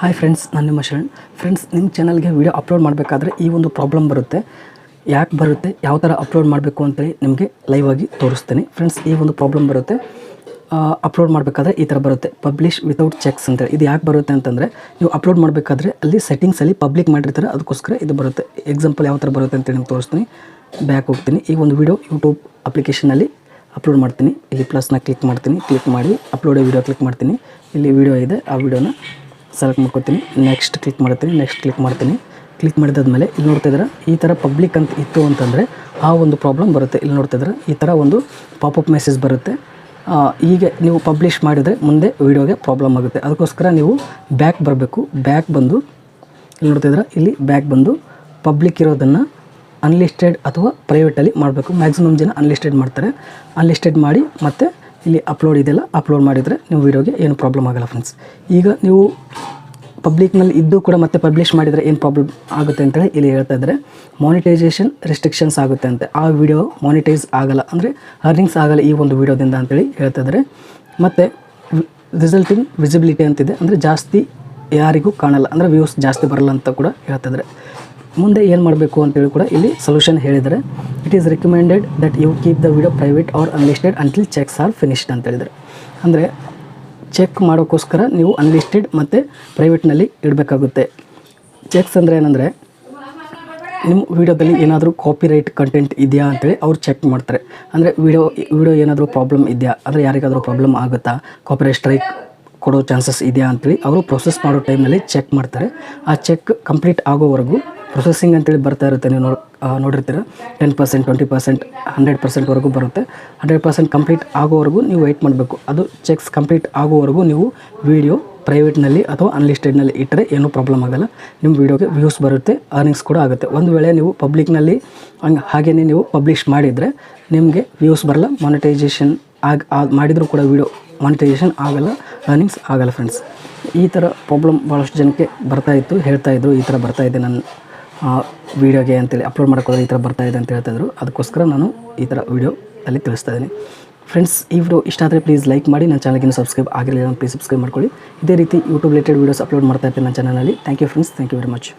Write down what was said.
Hi friends, ನಾನು ನಿಮ್ಮ Sharan. Friends, ನಿಮ್ಮ ಚಾನಲ್ಗೆ ವೀಡಿಯೋ ಅಪ್ಲೋಡ್ ಮಾಡಬೇಕಾದ್ರೆ ಈ ಒಂದು ಪ್ರಾಬ್ಲಮ್ ಬರುತ್ತೆ. ಯಾಕೆ ಬರುತ್ತೆ, ಯಾವ ಥರ ಅಪ್ಲೋಡ್ ಮಾಡಬೇಕು ಅಂತೇಳಿ ನಿಮಗೆ ಲೈವ್ ಆಗಿ ತೋರಿಸ್ತೀನಿ. ಫ್ರೆಂಡ್ಸ್, ಈ ಒಂದು ಪ್ರಾಬ್ಲಮ್ ಬರುತ್ತೆ. ಅಪ್ಲೋಡ್ ಮಾಡಬೇಕಾದ್ರೆ ಈ ಥರ ಬರುತ್ತೆ, ಪಬ್ಲಿಷ್ ವಿತೌಟ್ ಚೆಕ್ಸ್ ಅಂತೇಳಿ. ಇದು ಯಾಕೆ ಬರುತ್ತೆ ಅಂತಂದರೆ, ನೀವು ಅಪ್ಲೋಡ್ ಮಾಡಬೇಕಾದ್ರೆ ಅಲ್ಲಿ ಸೆಟ್ಟಿಂಗ್ಸಲ್ಲಿ ಪಬ್ಲಿಕ್ ಮಾಡಿರ್ತಾರೆ, ಅದಕ್ಕೋಸ್ಕರ ಇದು ಬರುತ್ತೆ. ಎಕ್ಸಾಂಪಲ್ ಯಾವ ಥರ ಬರುತ್ತೆ ಅಂತೇಳಿ ನಿಮ್ಗೆ ತೋರಿಸ್ತೀನಿ. ಬ್ಯಾಕ್ ಹೋಗ್ತೀನಿ. ಈ ಒಂದು ವೀಡಿಯೋ ಯೂಟ್ಯೂಬ್ ಅಪ್ಲಿಕೇಶನಲ್ಲಿ ಅಪ್ಲೋಡ್ ಮಾಡ್ತೀನಿ. ಇಲ್ಲಿ ಪ್ಲಸ್ನ ಕ್ಲಿಕ್ ಮಾಡ್ತೀನಿ. ಕ್ಲಿಕ್ ಮಾಡಿ ಅಪ್ಲೋಡ್ ವೀಡಿಯೋ ಕ್ಲಿಕ್ ಮಾಡ್ತೀನಿ. ಇಲ್ಲಿ ವೀಡಿಯೋ ಇದೆ, ಆ ವೀಡಿಯೋನ ಸೆಲೆಕ್ಟ್ ಮಾಡ್ಕೊತೀನಿ. ನೆಕ್ಸ್ಟ್ ಕ್ಲಿಕ್ ಮಾಡ್ತೀನಿ. ನೆಕ್ಸ್ಟ್ ಕ್ಲಿಕ್ ಮಾಡ್ತೀನಿ. ಕ್ಲಿಕ್ ಮಾಡಿದಾದ್ಮೇಲೆ ಇಲ್ಲಿ ನೋಡ್ತಿದ್ರೆ ಈ ಥರ ಪಬ್ಲಿಕ್ ಅಂತ ಇತ್ತು ಅಂತಂದರೆ ಆ ಒಂದು ಪ್ರಾಬ್ಲಮ್ ಬರುತ್ತೆ. ಇಲ್ಲಿ ನೋಡ್ತಿದ್ರೆ ಈ ಥರ ಒಂದು ಪಾಪಪ್ ಮೆಸೇಜ್ ಬರುತ್ತೆ. ಹೀಗೆ ನೀವು ಪಬ್ಲಿಷ್ ಮಾಡಿದರೆ ಮುಂದೆ ವೀಡಿಯೋಗೆ ಪ್ರಾಬ್ಲಮ್ ಆಗುತ್ತೆ. ಅದಕ್ಕೋಸ್ಕರ ನೀವು ಬ್ಯಾಕ್ ಬರಬೇಕು. ಬ್ಯಾಕ್ ಬಂದು ಇಲ್ಲಿ ನೋಡ್ತಿದ್ರೆ ಇಲ್ಲಿ ಬ್ಯಾಕ್ ಬಂದು ಪಬ್ಲಿಕ್ ಇರೋದನ್ನು ಅನ್ಲಿಸ್ಟೆಡ್ ಅಥವಾ ಪ್ರೈವೇಟಲ್ಲಿ ಮಾಡಬೇಕು. ಮ್ಯಾಕ್ಸಿಮಮ್ ಜನ ಅನ್ಲಿಸ್ಟೆಡ್ ಮಾಡ್ತಾರೆ. ಅನ್ಲಿಸ್ಟೆಡ್ ಮಾಡಿ ಮತ್ತು ಇಲ್ಲಿ ಅಪ್ಲೋಡ್ ಇದೆಲ್ಲ ಅಪ್ಲೋಡ್ ಮಾಡಿದರೆ ನೀವು ವೀಡಿಯೋಗೆ ಏನು ಪ್ರಾಬ್ಲಮ್ ಆಗೋಲ್ಲ ಫ್ರೆಂಡ್ಸ್. ಈಗ ನೀವು ಪಬ್ಲಿಕ್ನಲ್ಲಿ ಇದ್ದು ಕೂಡ ಮತ್ತೆ ಪಬ್ಲಿಷ್ ಮಾಡಿದರೆ ಏನು ಪ್ರಾಬ್ಲಮ್ ಆಗುತ್ತೆ ಅಂತೇಳಿ ಇಲ್ಲಿ ಹೇಳ್ತಾ ಇದ್ದಾರೆ. ಮಾನಿಟೈಸೇಷನ್ ರೆಸ್ಟ್ರಿಕ್ಷನ್ಸ್ ಆಗುತ್ತೆ ಅಂತೆ. ಆ ವಿಡಿಯೋ ಮಾನಿಟೈಸ್ ಆಗಲ್ಲ, ಅಂದರೆ ಅರ್ನಿಂಗ್ಸ್ ಆಗಲ್ಲ ಈ ಒಂದು ವೀಡಿಯೋದಿಂದ ಅಂತೇಳಿ ಹೇಳ್ತಾ ಇದ್ದಾರೆ. ಮತ್ತು ರಿಸಲ್ಟಿಂಗ್ ವಿಸಿಬಿಲಿಟಿ ಅಂತಿದೆ, ಅಂದರೆ ಜಾಸ್ತಿ ಯಾರಿಗೂ ಕಾಣಲ್ಲ, ಅಂದರೆ ವ್ಯೂಸ್ ಜಾಸ್ತಿ ಬರಲ್ಲ ಅಂತ ಕೂಡ ಹೇಳ್ತಾ ಇದ್ದಾರೆ. ಮುಂದೆ ಏನು ಮಾಡಬೇಕು ಅಂತೇಳಿ ಕೂಡ ಇಲ್ಲಿ ಸೊಲ್ಯೂಷನ್ ಹೇಳಿದರೆ, it is recommended that you keep the video private or unlisted until checks are finished ಅಂತ ಹೇಳಿದರೆ, ಅಂದರೆ ಚೆಕ್ ಮಾಡೋಕ್ಕೋಸ್ಕರ ನೀವು ಅನ್ಲಿಸ್ಟೆಡ್ ಮತ್ತು ಪ್ರೈವೇಟ್ನಲ್ಲಿ ಇಡಬೇಕಾಗುತ್ತೆ. ಚೆಕ್ಸ್ ಅಂದರೆ ಏನಂದರೆ, ನಿಮ್ಮ ವೀಡಿಯೋದಲ್ಲಿ ಏನಾದರೂ ಕಾಪಿರೈಟ್ ಕಂಟೆಂಟ್ ಇದೆಯಾ ಅಂತೇಳಿ ಅವ್ರು ಚೆಕ್ ಮಾಡ್ತಾರೆ. ಅಂದರೆ ವಿಡಿಯೋ ಏನಾದರೂ ಪ್ರಾಬ್ಲಮ್ ಇದೆಯಾ, ಅಂದರೆ ಯಾರಿಗಾದರೂ ಪ್ರಾಬ್ಲಮ್ ಆಗುತ್ತಾ, ಕಾಪಿರೈಟ್ ಸ್ಟ್ರೈಕ್ ಕೊಡೋ ಚಾನ್ಸಸ್ ಇದೆಯಾ ಅಂತೇಳಿ ಅವರು ಪ್ರೊಸೆಸ್ ಮಾಡೋ ಟೈಮ್ನಲ್ಲಿ ಚೆಕ್ ಮಾಡ್ತಾರೆ. ಆ ಚೆಕ್ ಕಂಪ್ಲೀಟ್ ಆಗೋವರೆಗೂ ಪ್ರೊಸೆಸಿಂಗ್ ಅಂತೇಳಿ ಬರ್ತಾ ಇರುತ್ತೆ. ನೀವು ನೋಡಿರ್ತೀರ 10%, 20%, 100%ವರೆಗೂ ಬರುತ್ತೆ. 100% ಕಂಪ್ಲೀಟ್ ಆಗೋವರೆಗೂ ನೀವು ವೆಯ್ಟ್ ಮಾಡಬೇಕು. ಅದು ಚೆಕ್ಸ್ ಕಂಪ್ಲೀಟ್ ಆಗೋವರೆಗೂ ನೀವು ವೀಡಿಯೋ ಪ್ರೈವೇಟ್ನಲ್ಲಿ ಅಥವಾ ಅನ್ಲಿಸ್ಟೆಡ್ನಲ್ಲಿ ಇಟ್ಟರೆ ಏನೂ ಪ್ರಾಬ್ಲಮ್ ಆಗೋಲ್ಲ. ನಿಮ್ಮ ವೀಡಿಯೋಗೆ ವ್ಯೂಸ್ ಬರುತ್ತೆ, ಅರ್ನಿಂಗ್ಸ್ ಕೂಡ ಆಗುತ್ತೆ. ಒಂದು ವೇಳೆ ನೀವು ಪಬ್ಲಿಕ್ನಲ್ಲಿ ಹಾಗೆಯೇ ನೀವು ಪಬ್ಲಿಷ್ ಮಾಡಿದರೆ ನಿಮಗೆ ವ್ಯೂಸ್ ಬರಲ್ಲ, ಮಾನಿಟೈಸೇಷನ್ ಮಾಡಿದರೂ ಕೂಡ ವೀಡಿಯೋ ಮಾನಿಟೈಸೇಷನ್ ಆಗಲ್ಲ, ಅರ್ನಿಂಗ್ಸ್ ಆಗಲ್ಲ ಫ್ರೆಂಡ್ಸ್. ಈ ಥರ ಪ್ರಾಬ್ಲಮ್ ಭಾಳಷ್ಟು ಜನಕ್ಕೆ ಬರ್ತಾಯಿತ್ತು, ಹೇಳ್ತಾಯಿದ್ರು ಈ ಥರ ಬರ್ತಾಯಿದೆ ನನ್ನ ವೀಡಿಯೋಗೆ ಅಂತೇಳಿ ಅಪ್ಲೋಡ್ ಮಾಡೋಕ್ಕೋದ್ರೆ ಈ ಥರ ಬರ್ತಾಯಿದೆ ಅಂತ ಹೇಳ್ತಾಯಿದ್ರು. ಅದಕ್ಕೋಸ್ಕರ ನಾನು ಈ ಥರ ವೀಡಿಯೋ ಅಲ್ಲಿ ತಿಳಿಸ್ತಾ ಇದ್ದೀನಿ. ಫ್ರೆಂಡ್ಸ್, ಈ ವಿಡಿಯೋ ಇಷ್ಟ ಆದರೆ ಪ್ಲೀಸ್ ಲೈಕ್ ಮಾಡಿ. ನನ್ನ ಚಾನಲ್ಗೆ ಸಬ್ಸ್ಕ್ರೈಬ್ ಆಗಿರಲಿಲ್ಲ, ಪ್ಲೀಸ್ ಸಬ್ಸ್ಕ್ರೈಬ್ ಮಾಡ್ಕೊಳ್ಳಿ. ಇದೇ ರೀತಿ ಯೂಟ್ಯೂಬ್ ರಿಲೇಟೆಡ್ ವೀಡಿಯೋಸ್ ಅಪ್ಲೋಡ್ ಮಾಡ್ತಾ ಇರ್ತೀನಿ ನನ್ನ ಚಾನಲಲ್ಲಿ. Thank you friends, thank you very much.